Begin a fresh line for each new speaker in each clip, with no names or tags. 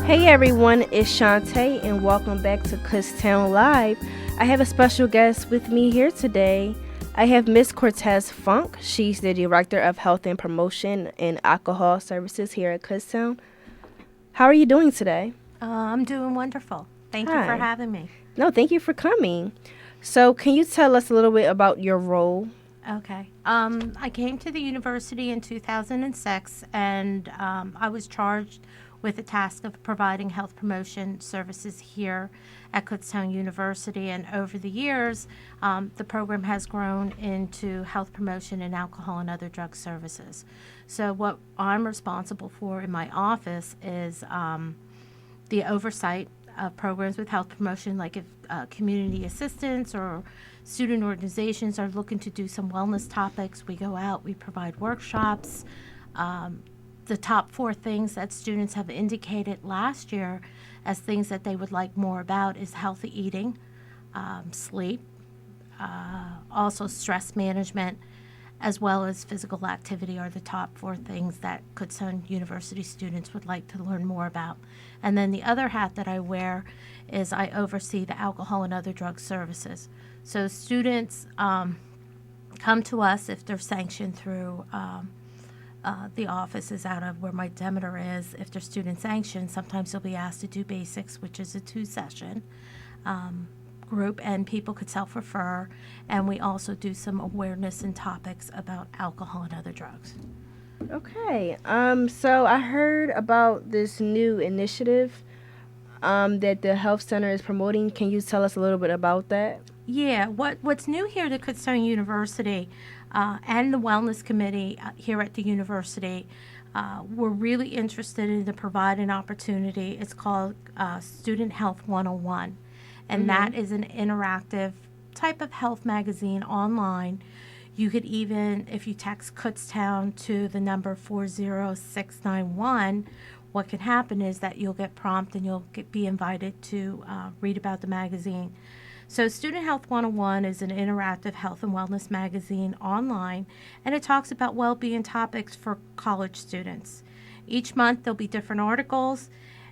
Hey everyone, it's Shantae and welcome back to Kutztown Live. I have a special guest with me here today. I have Miss Cortez-Funk. She's the Director of Health and Promotion and Alcohol Services here at Kutztown. How are you doing today?
I'm doing wonderful. Thank you for
Hi.
having me.
No, thank you for coming. So can you tell us a little bit about your role?
Okay. I came to the university in 2006, and I was charged with the task of providing health promotion services here at Kutztown University. And over the years, the program has grown into health promotion and alcohol and other drug services. So what I'm responsible for in my office is the oversight of programs with health promotion, like if community assistance or student organizations are looking to do some wellness topics, we go out, we provide workshops. The top 4 things that students have indicated last year as things that they would like more about is healthy eating, sleep, also stress management, as well as physical activity are the top 4 things that Kutztown University students would like to learn more about. And then the other hat that I wear is I oversee the alcohol and other drug services. So students come to us if they're sanctioned through the office is out of where my Demeter is. If they're student sanctioned, sometimes they'll be asked to do basics, which is a 2-session group, and people could self-refer. And we also do some awareness and topics about alcohol and other drugs.
Okay. So I heard about this new initiative that the health center is promoting. Can you tell us a little bit about that?
Yeah, what's new here at Kutztown University and the Wellness Committee here at the university, we're really interested in to provide an opportunity. It's called Student Health 101, and that is an interactive type of health magazine online. You could even, if you text Kutztown to the number 40691, what can happen is that you'll get prompted and you'll be invited to read about the magazine. So Student Health 101 is an interactive health and wellness magazine online, and it talks about well-being topics for college students. Each month there'll be different articles,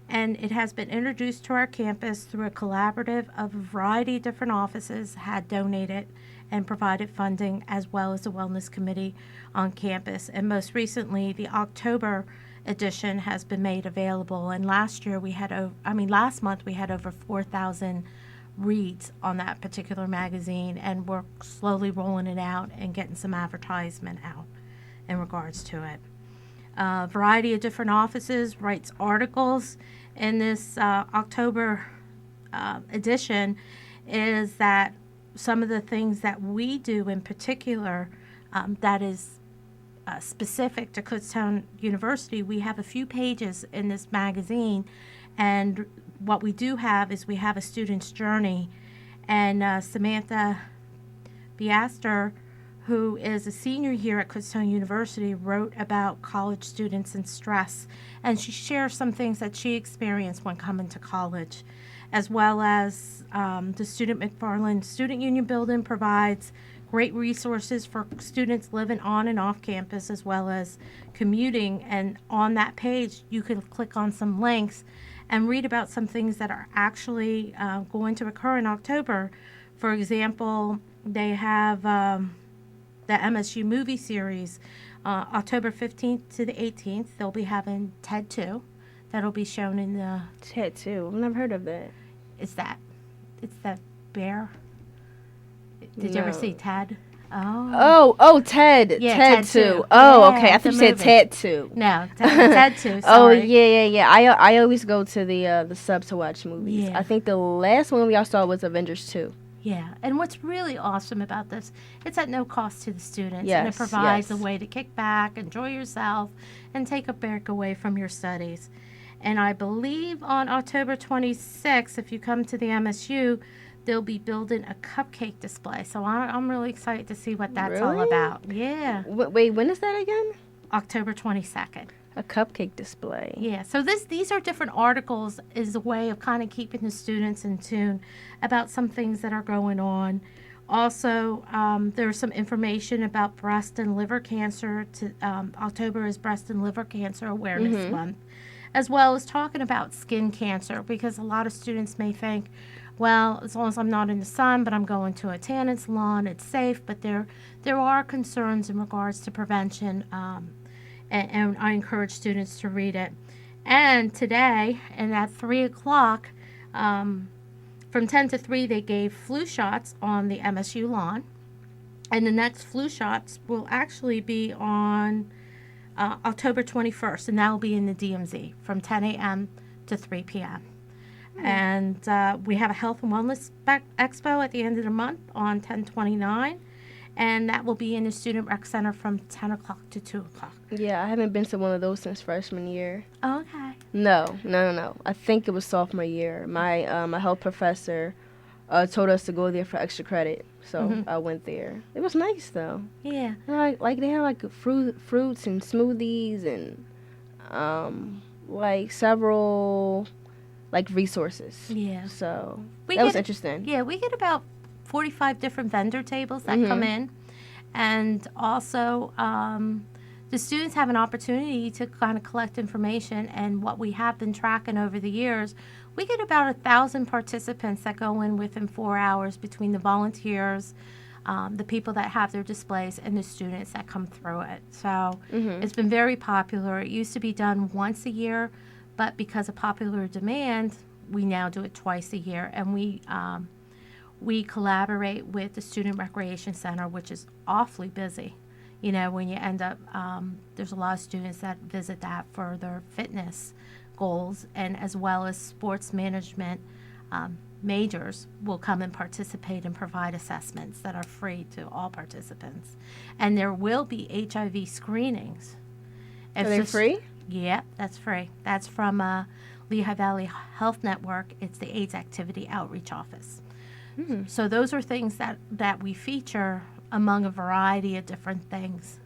and it has been introduced to our campus through a collaborative of a variety of different offices had donated and provided funding, as well as the Wellness Committee on campus. And most recently, the October edition has been made available, and last month we had over 4,000 reads on that particular magazine, and we're slowly rolling it out and getting some advertisement out in regards to it. A variety of different offices writes articles in this October edition is that some of the things that we do in particular that is specific to Kutztown University. We have a few pages in this magazine, and what we do have is we have a student's journey, and Samantha Biaster, who is a senior here at Kutztown University, wrote about college students and stress, and she shares some things that she experienced when coming to college, as well as the Student McFarland Student Union Building provides great resources for students living on and off campus, as well as commuting. And on that page, you can click on some links and read about some things that are actually going to occur in October. For example, they have the MSU movie series, October 15th to the 18th. They'll be having TED 2. That'll be shown in the...
TED 2. I've never heard of that.
It's that bear. Did you ever see Ted?
Oh, Ted.
Yeah,
TED
TED
2.
2.
Oh,
Yeah,
okay. I
it's
thought
a
you said
movie.
TED 2.
No, TED 2.
Oh,
Sorry.
yeah. I always go to the sub to watch movies.
Yeah.
I think the last one we all saw was Avengers 2.
Yeah, and what's really awesome about this, it's at no cost to the students, and
Yes,
it provides
yes.
a way to kick back, enjoy yourself, and take a break away from your studies. And I believe on October 26th, if you come to the MSU, they'll be building a cupcake display. So I'm really excited to see what that's all
Really?
about. Yeah,
Wait, when is that again?
October 22nd.
A cupcake display.
Yeah, so these are different articles is a way of kind of keeping the students in tune about some things that are going on. Also, there's some information about breast and liver cancer. October is Breast and Liver Cancer Awareness Month, as well as talking about skin cancer, because a lot of students may think, well, as long as I'm not in the sun, but I'm going to a tanning salon, it's safe. But there are concerns in regards to prevention, and I encourage students to read it. And today, and at 3 o'clock, from 10 to 3, they gave flu shots on the MSU lawn. And the next flu shots will actually be on October 21st, and that will be in the DMZ from 10 a.m. to 3 p.m. And we have a health and wellness expo at the end of the month on 10/29, and that will be in the Student Rec Center from 10 o'clock to 2 o'clock.
Yeah, I haven't been to one of those since freshman year.
Okay.
No. I think it was sophomore year. My health professor told us to go there for extra credit, so I went there. It was nice though.
Yeah.
Like they had like fruits and smoothies and like several like resources.
Yeah.
So that was interesting.
Yeah, we get about 45 different vendor tables that come in, and also the students have an opportunity to kind of collect information. And what we have been tracking over the years, we get about 1,000 participants that go in within 4 hours between the volunteers, the people that have their displays, and the students that come through it. So it's been very popular. It used to be done once a year, but because of popular demand, we now do it twice a year. And we collaborate with the Student Recreation Center, which is awfully busy. You know, when you end up, there's a lot of students that visit that for their fitness goals, and as well as sports management majors will come and participate and provide assessments that are free to all participants. And there will be HIV screenings.
Are they free?
Yeah, that's free. That's from Lehigh Valley Health Network. It's the AIDS Activity Outreach Office. So those are things that we feature among a variety of different things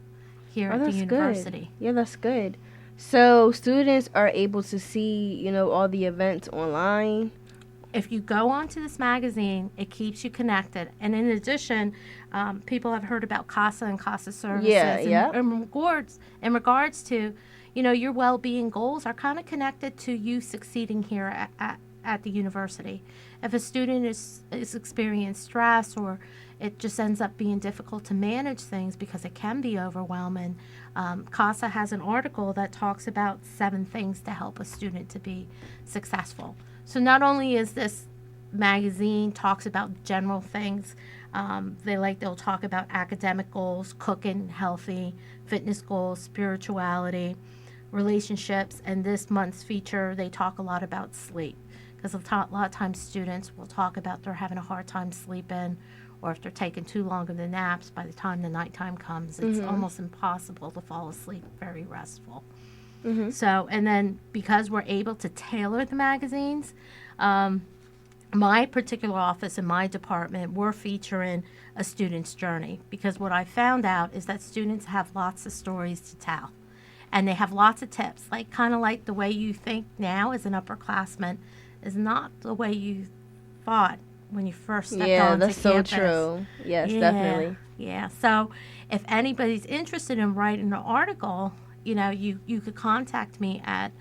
here at the university.
Good. Yeah, that's good. So students are able to see, you know, all the events online.
If you go onto this magazine, it keeps you connected. And in addition, people have heard about CASA and CASA services.
Yeah.
In regards to, you know, your well-being goals are kind of connected to you succeeding here at the university. If a student is experiencing stress, or it just ends up being difficult to manage things because it can be overwhelming, CASA has an article that talks about 7 things to help a student to be successful. So not only is this magazine talks about general things, they'll talk about academic goals, cooking healthy, fitness goals, spirituality, relationships, and this month's feature, they talk a lot about sleep. Because a lot of times students will talk about they're having a hard time sleeping, or if they're taking too long of the naps, by the time the nighttime comes, it's almost impossible to fall asleep, very restful. So, and then because we're able to tailor the magazines, my particular office and my department, we're featuring a student's journey, because what I found out is that students have lots of stories to tell. And they have lots of tips, like kind of like the way you think now as an upperclassman is not the way you thought when you first stepped onto campus.
Yeah, that's so true. Yes, definitely.
Yeah. So if anybody's interested in writing an article, you know, you could contact me at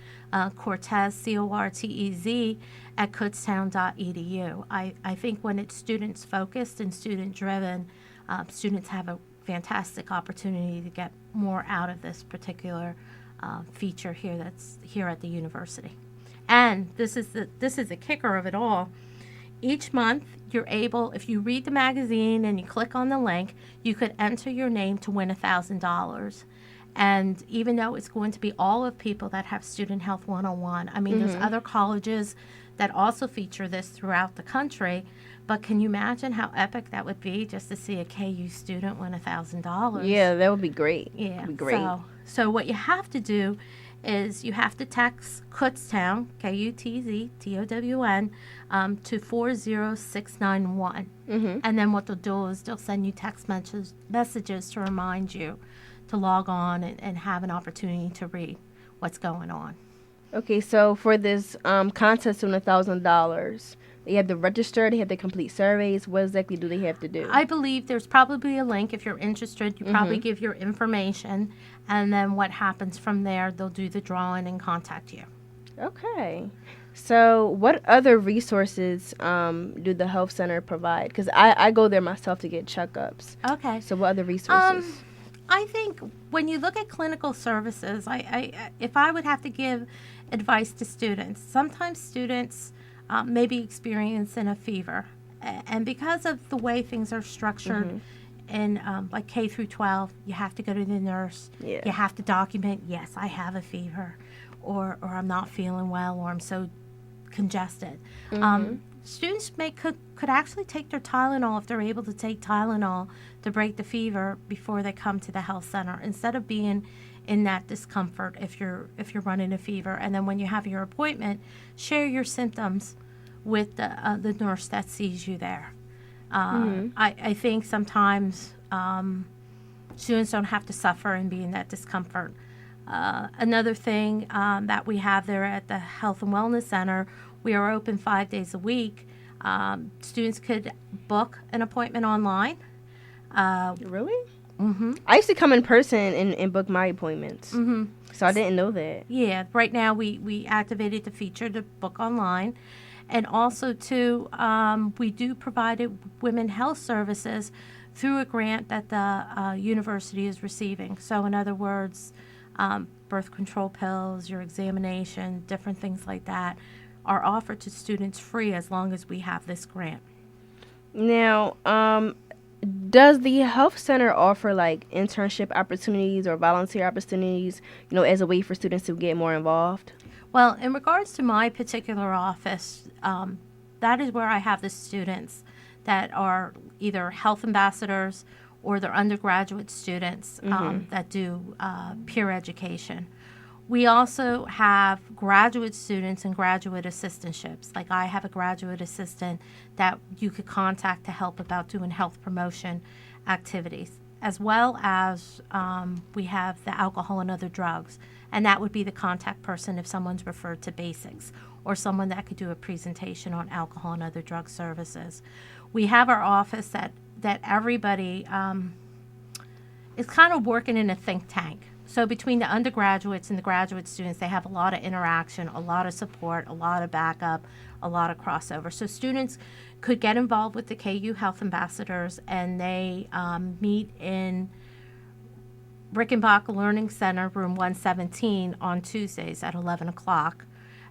Cortez, Cortez, at kutztown.edu. I think when it's students focused and student driven, students have a fantastic opportunity to get more out of this particular feature here that's here at the university. And this is the kicker of it all. Each month, you're able, if you read the magazine and you click on the link, you could enter your name to win $1,000. And even though it's going to be all of people that have Student Health 101, I mean, there's other colleges that also feature this throughout the country. But can you imagine how epic that would be just to see a KU student win $1,000?
Yeah, that would be great.
Yeah,
that would be great.
So what you have to do is you have to text Kutztown, Kutztown, to 40691. And then what they'll do is they'll send you text messages to remind you to log on and have an opportunity to read what's going on.
Okay, so for this contest to win $1,000, they have to register, they have to complete surveys. What exactly do they have to do?
I believe there's probably a link. If you're interested, you probably give your information, and then what happens from there, they'll do the drawing and contact you.
Okay. So, what other resources do the health center provide? Because I go there myself to get checkups.
Okay.
So, what other
Um,
resources?
I think when you look at clinical services, if I would have to give advice to students, sometimes students may be experiencing a fever, and because of the way things are structured
Mm-hmm.
in like K through 12, you have to go to the nurse,
Yeah.
you have to document, yes, I have a fever, or I'm not feeling well, or I'm so congested.
Mm-hmm.
Students could actually take their Tylenol if they're able to take Tylenol to break the fever before they come to the health center, instead of being in that discomfort if you're running a fever. And then when you have your appointment, share your symptoms with the nurse that sees you there.
Mm-hmm.
I think sometimes students don't have to suffer and be in that discomfort. Another thing that we have there at the Health and Wellness Center, we are open 5 days a week. Students could book an appointment online.
Really?
Mm-hmm.
I used to come in person and book my appointments.
Mm-hmm.
So, I didn't know that.
Yeah, right now we activated the feature to book online. And also, too, we do provide women health services through a grant that the university is receiving. So, in other words, birth control pills, your examination, different things like that are offered to students free as long as we have this grant.
Now, does the health center offer like internship opportunities or volunteer opportunities, as a way for students to get more involved?
Well, in regards to my particular office, that is where I have the students that are either health ambassadors or they're undergraduate students that do peer education. We also have graduate students and graduate assistantships. Like I have a graduate assistant that you could contact to help about doing health promotion activities, as well as we have the alcohol and other drugs. And that would be the contact person if someone's referred to basics or someone that could do a presentation on alcohol and other drug services. We have our office that everybody is kind of working in a think tank. So between the undergraduates and the graduate students, they have a lot of interaction, a lot of support, a lot of backup, a lot of crossover. So students could get involved with the KU Health Ambassadors, and they meet in Rickenbach Learning Center, room 117, on Tuesdays at 11 o'clock.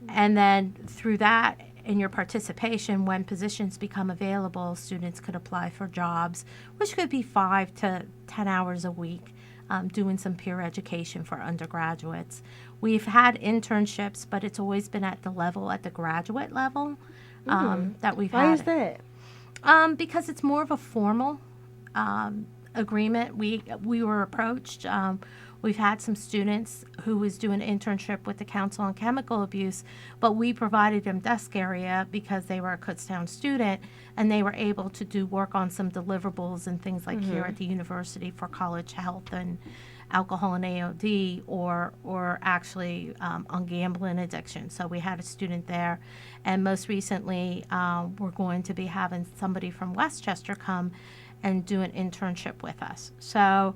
And then through that, in your participation, when positions become available, students could apply for jobs, which could be 5 to 10 hours a week, doing some peer education for undergraduates. We've had internships, but it's always been at the graduate level that we've had.
Why is that?
Because it's more of a formal agreement. We were approached. We've had some students who was doing an internship with the Council on Chemical Abuse, but we provided them desk area because they were a Kutztown student, and they were able to do work on some deliverables and things like here at the university for college health and alcohol and AOD, or actually on gambling addiction. So we had a student there, and most recently we're going to be having somebody from Westchester come and do an internship with us. So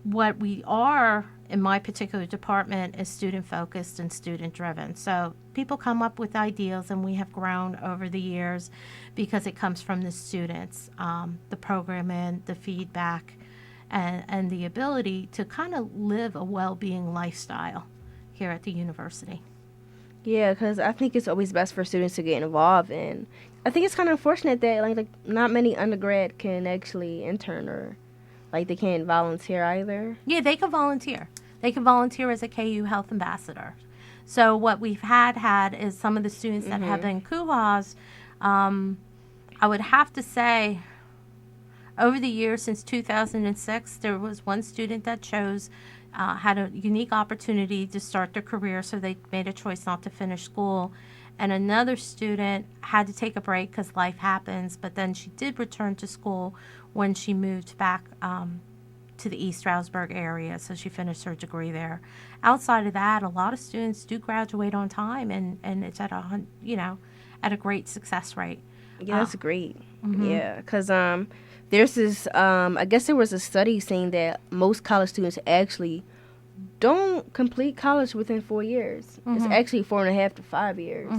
what we are in my particular department is student focused and student driven. So people come up with ideas, and we have grown over the years because it comes from the students, the programming, the feedback, and the ability to kind of live a well-being lifestyle here at the university.
Yeah, because I think it's always best for students to get involved, and I think it's kind of unfortunate that like not many undergrad can actually intern, or like they can't volunteer either.
Yeah, they can volunteer. They can volunteer as a KU Health Ambassador. So what we've had is some of the students that have been KUHAs, I would have to say, over the years since 2006, there was one student that chose, had a unique opportunity to start their career, so they made a choice not to finish school. And another student had to take a break because life happens, but then she did return to school when she moved back to the East Stroudsburg area, so she finished her degree there. Outside of that, a lot of students do graduate on time, and it's at a great success rate.
Yeah, that's great. Yeah, because there's this, I guess there was a study saying that most college students actually don't complete college within 4 years. It's actually 4.5 to 5 years.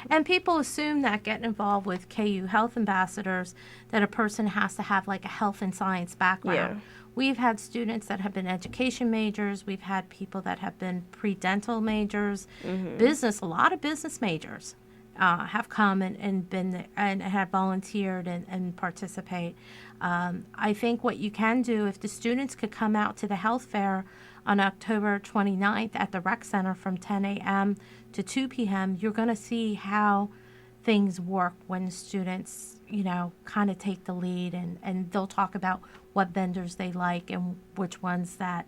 And people assume that getting involved with KU Health Ambassadors, that a person has to have like a health and science background.
Yeah.
We've had students that have been education majors. We've had people that have been pre-dental majors, business, a lot of business majors have come and been there and have volunteered and participate. I think what you can do, if the students could come out to the health fair on October 29th at the rec center from 10 a.m. to 2 p.m., you're going to see how things work when students, kind of take the lead, and they'll talk about what vendors they like and which ones that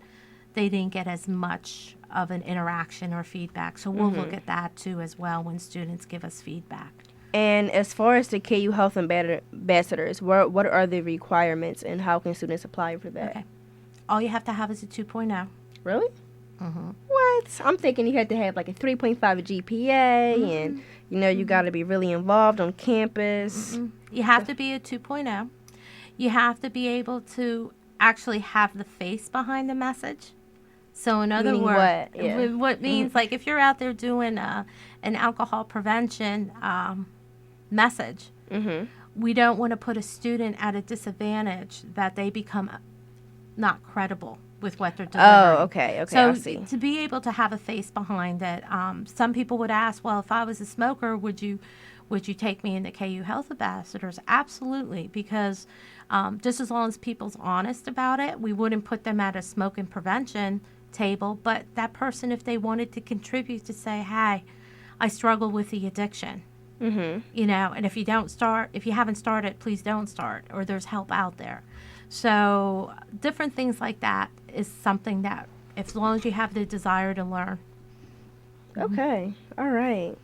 they didn't get as much of an interaction or feedback. So we'll look at that too as well when students give us feedback.
And as far as the KU Health Ambassadors, what are the requirements and how can students apply for that?
Okay. All you have to have is a 2.0.
Really? What? I'm thinking you had to have like a 3.5 GPA and, you got to be really involved on campus.
You have to be a 2.0. You have to be able to actually have the face behind the message. So in other
Meaning
words,
what? Yeah.
what means like if you're out there doing an alcohol prevention message, we don't want to put a student at a disadvantage that they become not credible with what they're delivering.
Oh, okay,
So
I see.
to be able to have a face behind it, some people would ask, well, if I was a smoker, would you take me into KU Health Ambassadors? Absolutely, because just as long as people's honest about it, we wouldn't put them at a smoking prevention table. But that person, if they wanted to contribute, to say, hey, I struggle with the addiction, and if you haven't started, please don't start, or there's help out there. So different things like that is something that, as long as you have the desire to learn.
Okay. All right.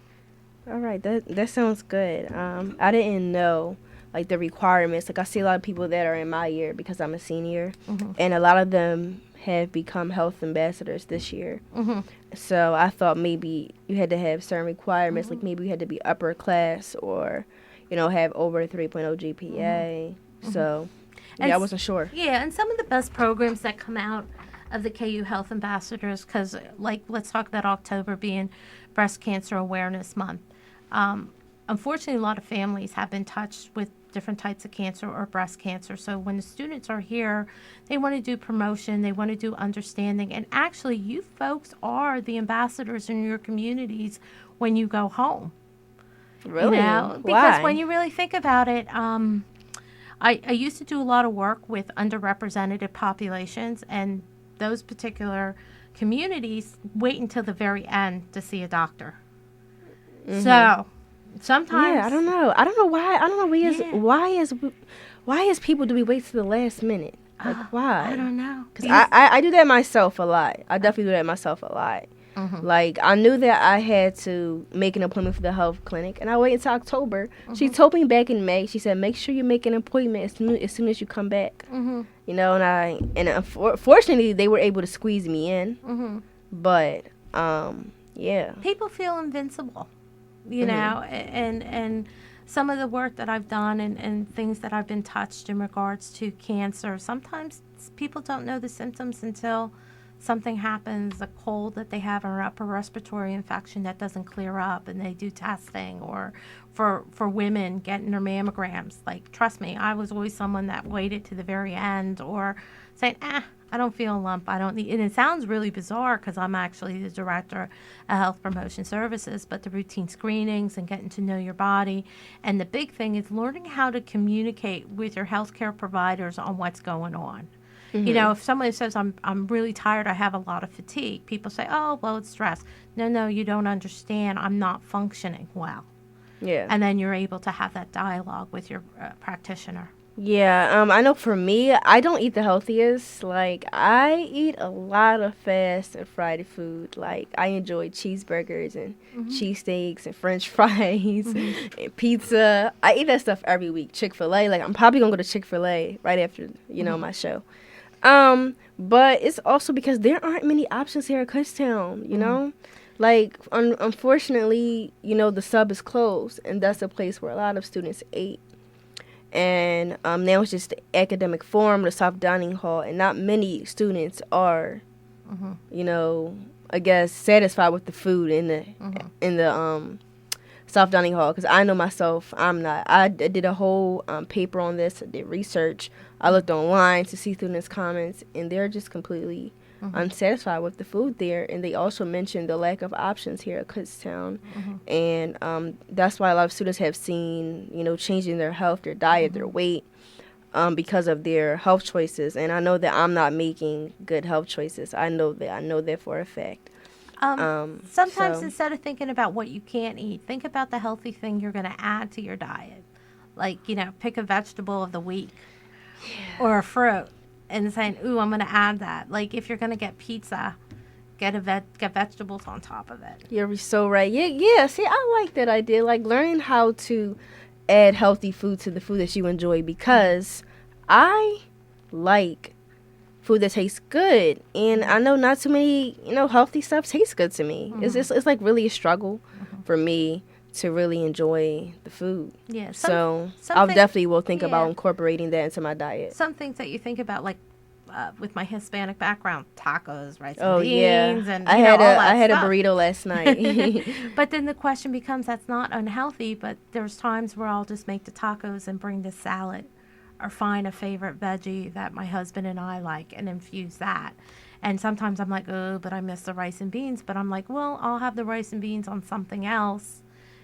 That sounds good. I didn't know like the requirements. Like I see a lot of people that are in my year because I'm a senior, and a lot of them have become health ambassadors this year. So I thought maybe you had to have certain requirements, like maybe you had to be upper class or, have over a 3.0 GPA. So I wasn't sure.
Yeah, and some of the best programs that come out of the KU Health Ambassadors, because let's talk about October being Breast Cancer Awareness Month. Unfortunately, a lot of families have been touched with different types of cancer or breast cancer. So when the students are here, they want to do promotion, they want to do understanding. And actually, you folks are the ambassadors in your communities when you go home.
Really?
Because
Why?
when you really think about it, I used to do a lot of work with underrepresented populations, and those particular communities wait until the very end to see a doctor. So sometimes,
Yeah, I don't know why. I don't know why is people do we wait to the last minute? Like why?
I don't know.
Because I do that myself a lot. I definitely do that myself a lot. Like, I knew that I had to make an appointment for the health clinic, and I waited until October. She told me back in May, she said, make sure you make an appointment as soon as you come back. And unfortunately, they were able to squeeze me in. But, yeah.
People feel invincible, and some of the work that I've done and things that I've been touched in regards to cancer, sometimes people don't know the symptoms until something happens, a cold that they have or upper respiratory infection that doesn't clear up, and they do testing, or for women getting their mammograms. Like, trust me, I was always someone that waited to the very end, or saying, I don't feel a lump, I don't need, and it sounds really bizarre because I'm actually the director of health promotion services, but the routine screenings and getting to know your body, and the big thing is learning how to communicate with your healthcare providers on what's going on. If somebody says, I'm really tired, I have a lot of fatigue, people say, oh, well, it's stress. No, you don't understand. I'm not functioning well.
Yeah.
And then you're able to have that dialogue with your practitioner.
Yeah, I know for me, I don't eat the healthiest. Like, I eat a lot of fast and fried food. Like, I enjoy cheeseburgers and cheesesteaks and french fries and pizza. I eat that stuff every week. Chick-fil-A, like, I'm probably going to go to Chick-fil-A right after, my show. But it's also because there aren't many options here at Kutztown, Like, unfortunately, the sub is closed, and that's a place where a lot of students ate. And now it's just the academic forum, the soft dining hall, and not many students are you know, I guess satisfied with the food in the South Dining Hall, because I know myself, I'm not. I did a whole paper on this. I did research. I looked online to see students' comments, and they're just completely unsatisfied with the food there. And they also mentioned the lack of options here at Kutztown, and that's why a lot of students have seen, you know, changing their health, their diet, their weight, because of their health choices. And I know that I'm not making good health choices. I know that. I know that for a fact.
Sometimes instead of thinking about what you can't eat, think about the healthy thing you're going to add to your diet. Like, you know, pick a vegetable of the week or a fruit and saying, ooh, I'm going to add that. Like, if you're going to get pizza, get vegetables on top of it.
You're so right. Yeah. See, I like that idea. Like, learning how to add healthy food to the food that you enjoy, because I like food that tastes good, and I know not too many, you know, healthy stuff tastes good to me. It's like really a struggle for me to really enjoy the food.
Yeah.
So I definitely will think about incorporating that into my diet.
Some things that you think about, like with my Hispanic background, tacos, rice and beans, and
I had a burrito last night.
But then the question becomes, that's not unhealthy, but there's times where I'll just make the tacos and bring the salad, or find a favorite veggie that my husband and I like and infuse that. And sometimes I'm like, oh, but I miss the rice and beans. But I'm like, well, I'll have the rice and beans on something else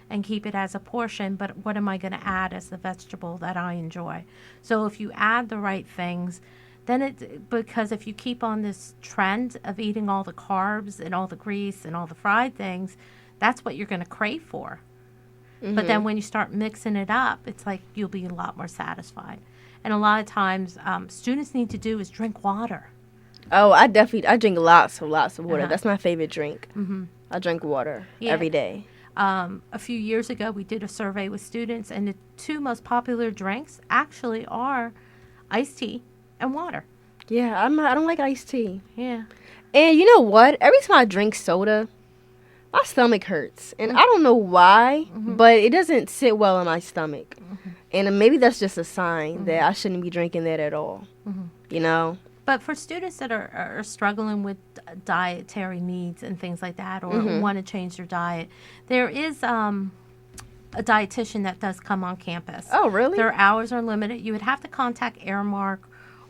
and keep it as a portion. But what am I going to add as the vegetable that I enjoy? So if you add the right things, then because if you keep on this trend of eating all the carbs and all the grease and all the fried things, that's what you're going to crave for. But then when you start mixing it up, it's like you'll be a lot more satisfied. And a lot of times, students need to do is drink water.
Oh, I drink lots of water. That's my favorite drink. I drink water every day.
A few years ago, we did a survey with students, and the two most popular drinks actually are iced tea and water.
Yeah, I don't like iced tea.
Yeah.
And you know what? Every time I drink soda, my stomach hurts. And I don't know why, but it doesn't sit well in my stomach. And maybe that's just a sign that I shouldn't be drinking that at all, you know?
But for students that are struggling with dietary needs and things like that, or want to change their diet, there is a dietitian that does come on campus.
Oh, really?
Their hours are limited. You would have to contact Airmark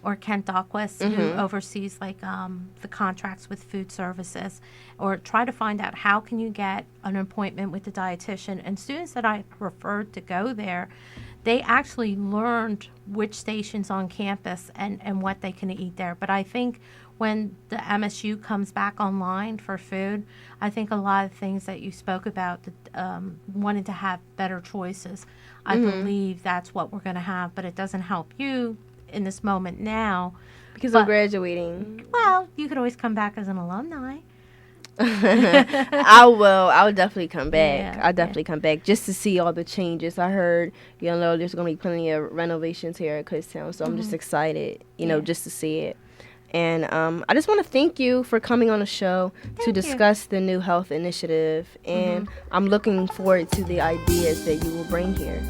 or Kent Dahlquist, who oversees like the contracts with food services, or try to find out how can you get an appointment with the dietitian. And students that I referred to go there, they actually learned which stations on campus and what they can eat there. But I think when the MSU comes back online for food, I think a lot of things that you spoke about, wanting to have better choices, I believe that's what we're going to have. But it doesn't help you in this moment now.
Because I'm graduating.
Well, you could always come back as an alumni.
I will. I will definitely come back.
Yeah,
I'll definitely come back just to see all the changes. I heard, you know, there's going to be plenty of renovations here at Kutztown, so I'm just excited, you know, just to see it. And I just want to thank you for coming on the show to discuss the new health initiative, and I'm looking forward to the ideas that you will bring here.